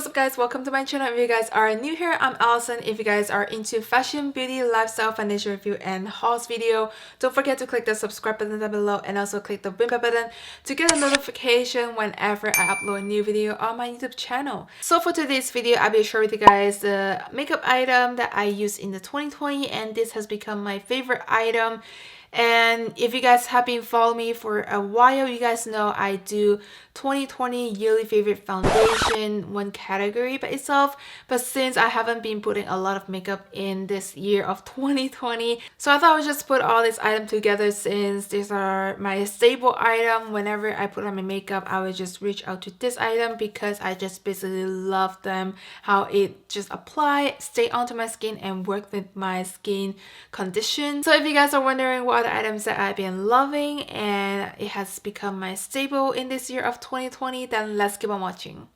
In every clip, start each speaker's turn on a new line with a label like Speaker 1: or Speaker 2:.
Speaker 1: what's up guys, welcome to my channel. If you guys are new here, I'm Alison. If you guys are into fashion, beauty, lifestyle, foundation review and hauls video, don't forget to click the subscribe button down below and also click the ring bell button to get a notification whenever I upload a new video on my YouTube channel. So for today's video, I'll be sharing with you guys the makeup item that I used in the 2020, and this has become my favorite item. And if you guys have been following me for a while, you guys know I do 2020 yearly favorite foundation, one category by itself. But since I haven't been putting a lot of makeup in this year of 2020, so I thought I would just put all these items together since these are my staple item. Whenever I put on my makeup, I would just reach out to this item because I just basically love them, how it just apply, stay onto my skin and work with my skin condition. So if you guys are wondering what the items that I've been loving and it has become my staple in this year of 2020, then let's keep on watching.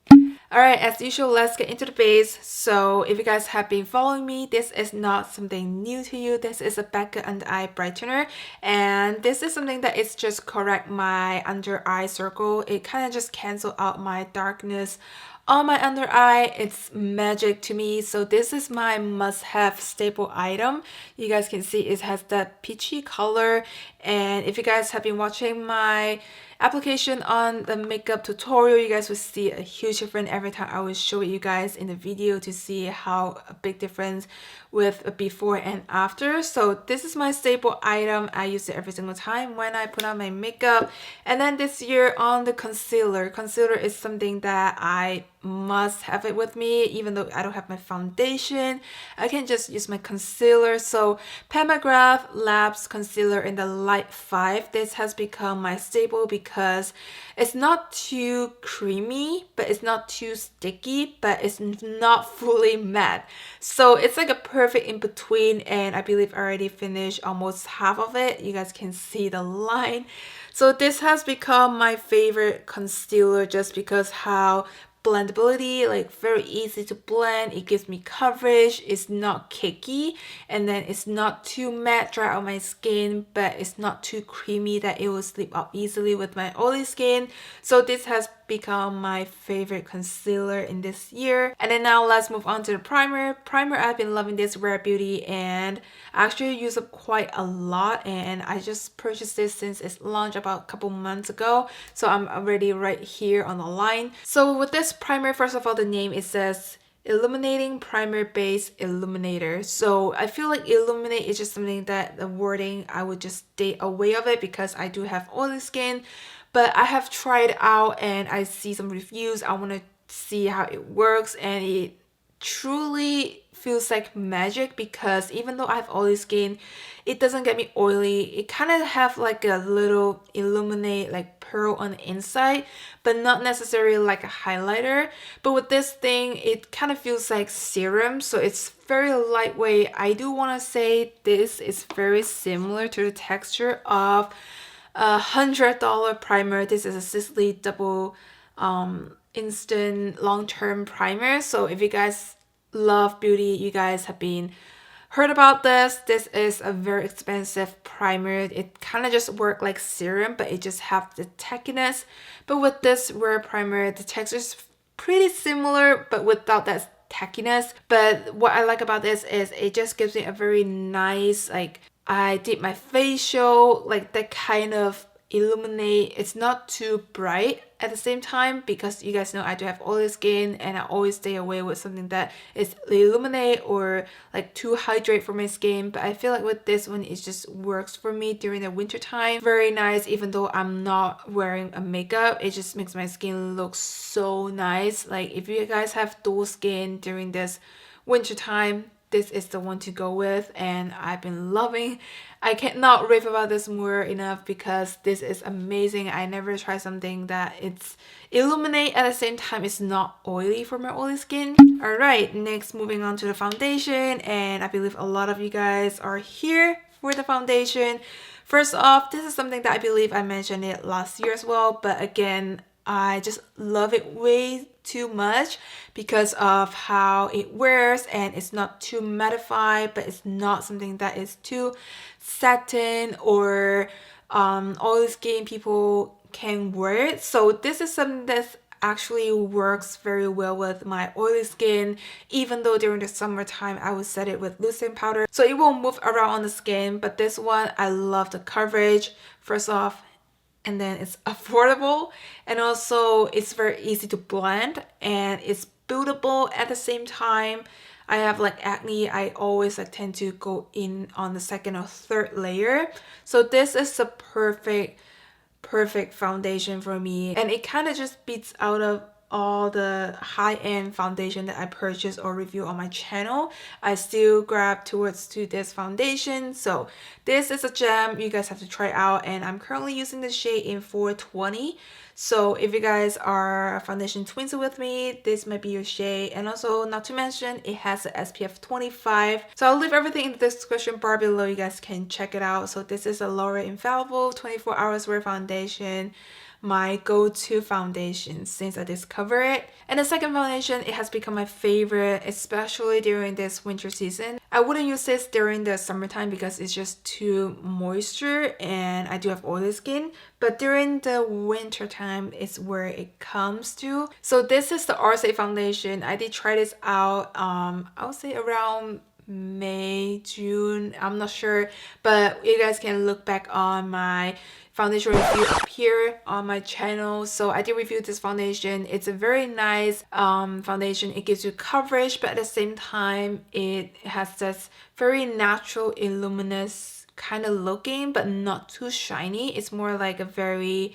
Speaker 1: Alright, as usual, let's get into the base. So if you guys have been following me, this is not something new to you. This is a Becca under eye brightener, and this is something that is just correct my under eye circle. It kind of just cancel out my darkness on my under eye. It's magic to me. So this is my must-have staple item. You guys can see it has that peachy color, and if you guys have been watching my application on the makeup tutorial, you guys will see a huge difference every time I will show you guys in the video to see how a big difference with before and after. So this is my staple item. I use it every single time when I put on my makeup. And then this year on the concealer is something that I must have it with me. Even though I don't have my foundation, I can just use my concealer. So Mcgrath Labs concealer in the light 5, this has become my staple because it's not too creamy, but it's not too sticky, but it's not fully matte. So it's like a perfect in between, and I believe I already finished almost half of it. You guys can see the line. So this has become my favorite concealer just because how blendability, like very easy to blend, it gives me coverage, it's not cakey, and then it's not too matte dry on my skin, but it's not too creamy that it will slip out easily with my oily skin. So this has become my favorite concealer in this year. And then now let's move on to the primer. I've been loving this Rare Beauty, and I actually use it quite a lot, and I just purchased this since it's launched about a couple months ago, so I'm already right here on the line. So with this primer, first of all, the name, it says Illuminating Primer Base Illuminator. So I feel like illuminate is just something that the wording I would just stay away of it because I do have oily skin. But I have tried it out and I see some reviews. I want to see how it works, and it truly feels like magic because even though I have oily skin, it doesn't get me oily. It kind of have like a little illuminate like pearl on the inside, but not necessarily like a highlighter. But with this thing, it kind of feels like serum, so it's very lightweight. I do want to say this is very similar to the texture of a $100 primer. This is a Sisley double instant long-term primer. So if you guys love beauty, you guys have been heard about this. This is a very expensive primer. It kind of just works like serum, but it just have the tackiness. But with this Rare primer, the texture is pretty similar, but without that tackiness. But what I like about this is it just gives me a very nice, like, I did my facial, like that kind of illuminate. It's not too bright at the same time because you guys know I do have oily skin, and I always stay away with something that is illuminate or like too hydrate for my skin. But I feel like with this one, it just works for me during the winter time. Very nice. Even though I'm not wearing a makeup, it just makes my skin look so nice. Like if you guys have dull skin during this winter time, this is the one to go with, and I've been loving. I cannot rave about this more enough because this is amazing. I never tried something that it's illuminate at the same time it's not oily for my oily skin. Alright, next moving on to the foundation, and I believe a lot of you guys are here for the foundation. First off, this is something that I believe I mentioned it last year as well, but again, I just love it way too much because of how it wears, and it's not too mattified, but it's not something that is too satin or oily skin people can wear it. So this is something that actually works very well with my oily skin. Even though during the summertime I would set it with loosening powder, so it won't move around on the skin. But this one, I love the coverage first off, and then it's affordable, and also it's very easy to blend, and it's buildable at the same time. I have like acne, I always like tend to go in on the second or third layer, so this is the perfect foundation for me, and it kind of just beats out of all the high-end foundation that I purchase or review on my channel. I still grab towards to this foundation, so this is a gem. You guys have to try out, and I'm currently using the shade in 420. So if you guys are foundation twins with me, this might be your shade. And also, not to mention, it has a SPF 25. So I'll leave everything in the description bar below. You guys can check it out. So this is a L'Oreal Infallible 24 hours wear foundation, my go-to foundation since I discovered it. And the second foundation, it has become my favorite, especially during this winter season. I wouldn't use this during the summertime because it's just too moisture and I do have oily skin, but during the winter time is where it comes to. So this is the Orce foundation. I did try this out I would say around May, June, I'm not sure, but you guys can look back on my foundation review up here on my channel. So I did review this foundation. It's a very nice foundation. It gives you coverage, but at the same time it has this very natural luminous kind of looking, but not too shiny. It's more like a very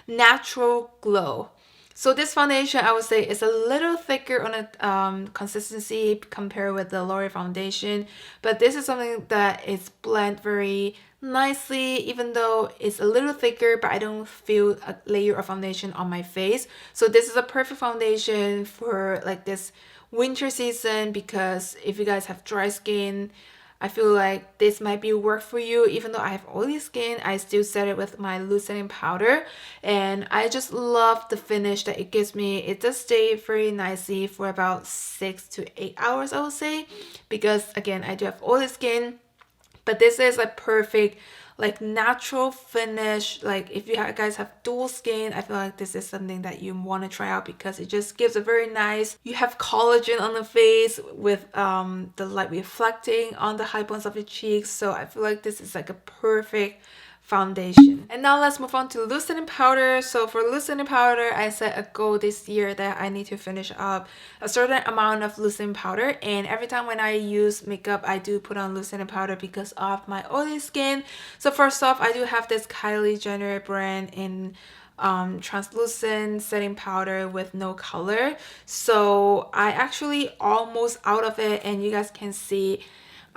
Speaker 1: natural glow. So this foundation, I would say, is a little thicker on a consistency compared with the L'Oreal foundation, but this is something that is blend very nicely, even though it's a little thicker, but I don't feel a layer of foundation on my face. So this is a perfect foundation for like this winter season, because if you guys have dry skin, I feel like this might be work for you. Even though I have oily skin, I still set it with my loosening powder, and I just love the finish that it gives me. It does stay very nicely for about 6 to 8 hours, I would say, because again, I do have oily skin. But this is a perfect like natural finish. Like if you guys have dual skin, I feel like this is something that you want to try out, because it just gives a very nice, you have collagen on the face with the light reflecting on the high points of your cheeks. So I feel like this is like a perfect foundation. And now let's move on to loosening powder. So for loosening powder, I set a goal this year that I need to finish up a certain amount of loosening powder, and every time when I use makeup, I do put on loosening powder because of my oily skin. So first off, I do have this Kylie Jenner brand in translucent setting powder with no color. So I actually almost out of it, and you guys can see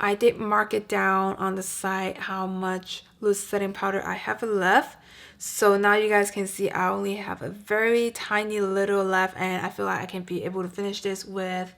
Speaker 1: I did mark it down on the side how much loose setting powder I have left. So now you guys can see I only have a very tiny little left, and I feel like I can be able to finish this with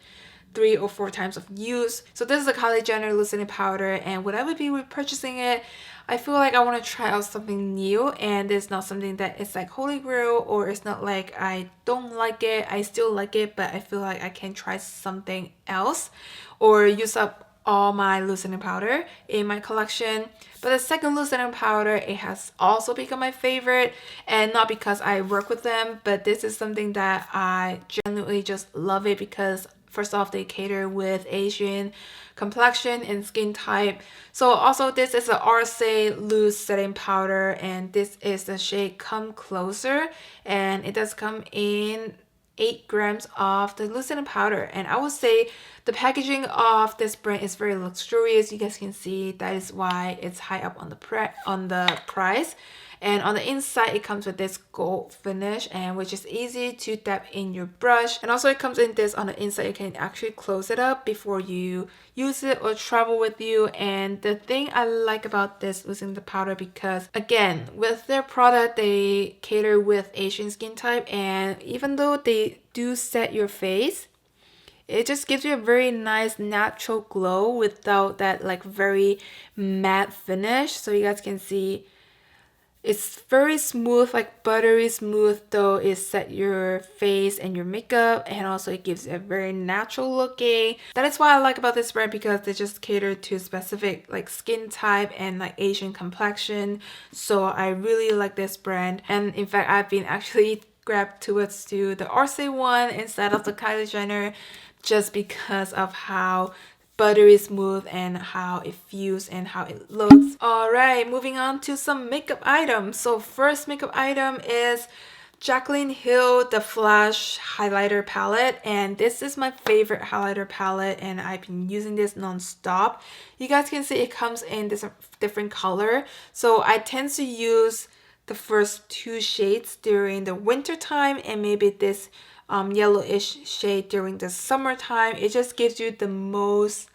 Speaker 1: 3 or 4 times of use. So this is a Kylie Jenner loosening powder, and when I would be repurchasing it, I feel like I want to try out something new, and it's not something that is like holy grail, or it's not like I don't like it. I still like it, but I feel like I can try something else or use up all my loosening powder in my collection. But the second loosening powder, it has also become my favorite, and not because I work with them, but this is something that I genuinely just love it, because first off, they cater with Asian complexion and skin type. So also this is a Orce loose setting powder, and this is the shade Come Closer, and it does come in 8 grams of the loosening powder. And I would say the packaging of this brand is very luxurious. You guys can see that is why it's high up on the price. And on the inside, it comes with this gold finish, and which is easy to dab in your brush. And also it comes in this on the inside. You can actually close it up before you use it or travel with you. And the thing I like about this loosening the powder, because again, with their product, they cater with Asian skin type, and even though they do set your face, it just gives you a very nice natural glow without that like very matte finish. So you guys can see it's very smooth, like buttery smooth, though it set your face and your makeup, and also it gives it a very natural looking. That is what I like about this brand, because they just cater to specific like skin type and like Asian complexion. So I really like this brand, and in fact I've been actually towards to the Orce one instead of the Kylie shiner, just because of how buttery smooth and how it feels and how it looks. Alright, moving on to some makeup items. So first makeup item is Jaclyn Hill the Flash highlighter palette, and this is my favorite highlighter palette and I've been using this non-stop. You guys can see it comes in this different color, so I tend to use the first two shades during the winter time and maybe this yellowish shade during the summertime. It just gives you the most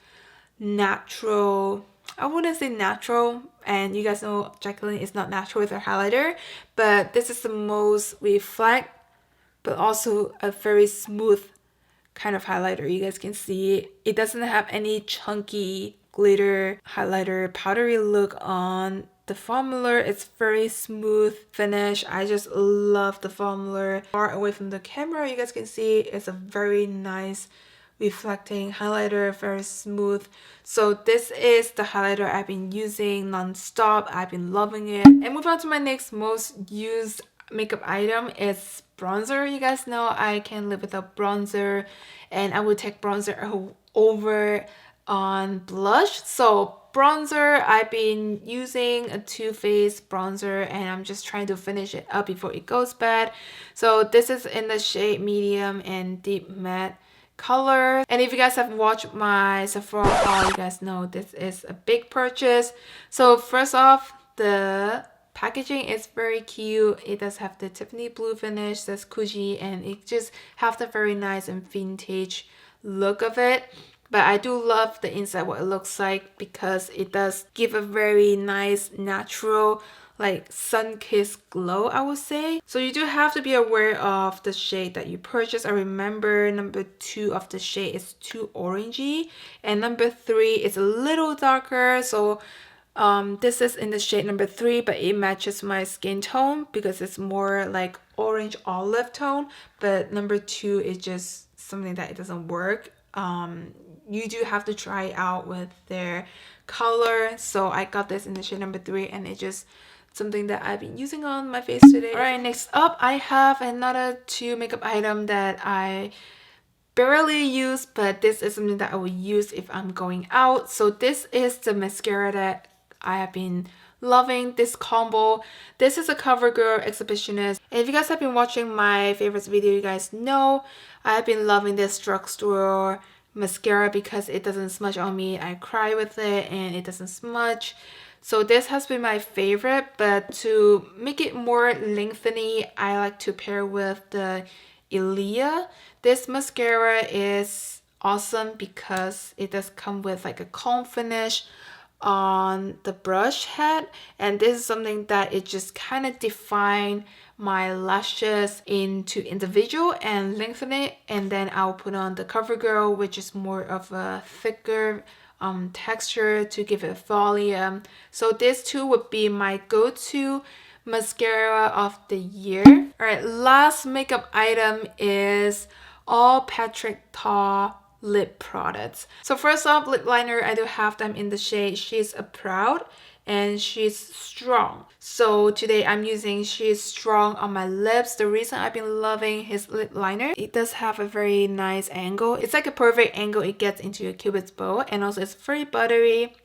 Speaker 1: natural, I wouldn't say natural, and you guys know Jaclyn is not natural with her highlighter, but this is the most reflect but also a very smooth kind of highlighter. You guys can see it doesn't have any chunky glitter highlighter powdery look on the formula. It's very smooth finish. I just love the formula. Far away from the camera, you guys can see it's a very nice reflecting highlighter, very smooth. So this is the highlighter I've been using non-stop. I've been loving it. And move on to my next most used makeup item is bronzer. You guys know I can't live without bronzer, and I would take bronzer over on blush. So bronzer, I've been using a Too Faced bronzer and I'm just trying to finish it up before it goes bad. So this is in the shade medium and deep matte color. And if you guys have watched my Sephora haul, you guys know this is a big purchase. So first off, the packaging is very cute. It does have the Tiffany blue finish, that's Coogee, and it just have the very nice and vintage look of it. But I do love the inside, what it looks like, because it does give a very nice natural like sun-kissed glow, I would say. So you do have to be aware of the shade that you purchase. I remember number 2 of the shade is too orangey and number 3 is a little darker. So this is in the shade number 3, but it matches my skin tone because it's more like orange olive tone. But number 2 is just something that it doesn't work. You do have to try it out with their color. So I got this in the shade number 3 and it just something that I've been using on my face today. Alright, next up I have another 2 makeup item that I barely use, but this is something that I will use if I'm going out. So this is the mascara that I have been loving, this combo. This is a CoverGirl Exhibitionist, and if you guys have been watching my favorites video, you guys know I've been loving this drugstore mascara because it doesn't smudge on me. I cry with it and it doesn't smudge. So this has been my favorite, but to make it more lengthening, I like to pair with the ILIA. This mascara is awesome because it does come with like a comb finish on the brush head, and this is something that it just kind of define my lashes into individual and lengthen it, and then I'll put on the CoverGirl, which is more of a thicker texture to give it volume. So these 2 would be my go-to mascara of the year. Alright, last makeup item is all Patrick Ta lip products. So first off, lip liner, I do have them in the shade She's a Proud and She's Strong. So today I'm using She's Strong on my lips. The reason I've been loving his lip liner, it does have a very nice angle. It's like a perfect angle it gets into your cupid's bow, and also it's very buttery.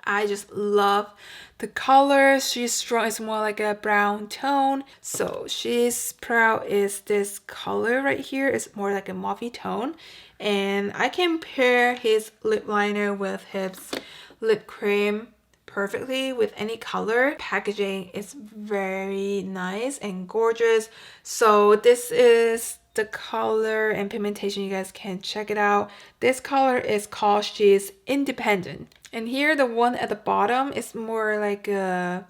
Speaker 1: I just love the color. She's Strong is more like a brown tone. So She's Proud is this color right here. It's more like a mauvey tone. And I can pair his lip liner with his lip cream perfectly with any color. Packaging is very nice and gorgeous. So this is the color and pigmentation. You guys can check it out. This color is called She's Independent. And here the one at the bottom is more like a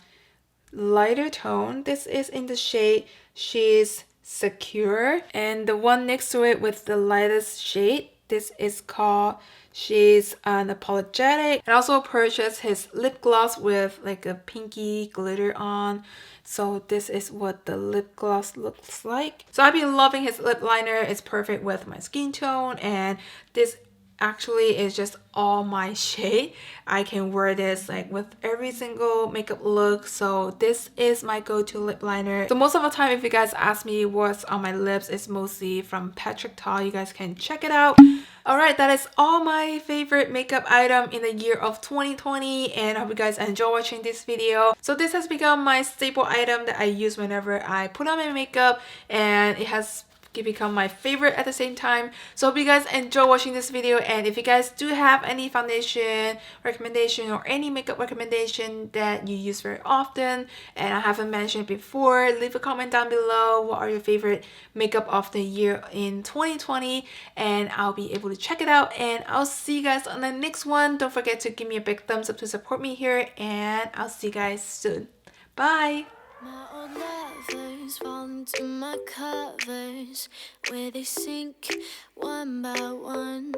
Speaker 1: lighter tone. This is in the shade She's Secure. And the one next to it with the lightest shade, this is called She's Unapologetic. And also purchased his lip gloss with like a pinky glitter on. So this is what the lip gloss looks like. So I've been loving his lip liner. It's perfect with my skin tone, and this actually is just all my shade. I can wear this like with every single makeup look, so this is my go-to lip liner. So most of the time, if you guys ask me what's on my lips, it's mostly from Patrick Ta. You guys can check it out. Alright, that is all my favorite makeup item in the year of 2020, and I hope you guys enjoy watching this video. So this has become my staple item that I use whenever I put on my makeup, and it has become my favorite at the same time. So hope you guys enjoy watching this video, and if you guys do have any foundation recommendation or any makeup recommendation that you use very often and I haven't mentioned before, leave a comment down below. What are your favorite makeup of the year in 2020, and I'll be able to check it out, and I'll see you guys on the next one. Don't forget to give me a big thumbs up to support me here, and I'll see you guys soon. Bye.
Speaker 2: My old lovers fall into my covers, where they sink one by one.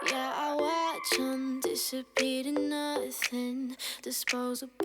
Speaker 2: Yeah, I watch them disappear to nothing, disposable.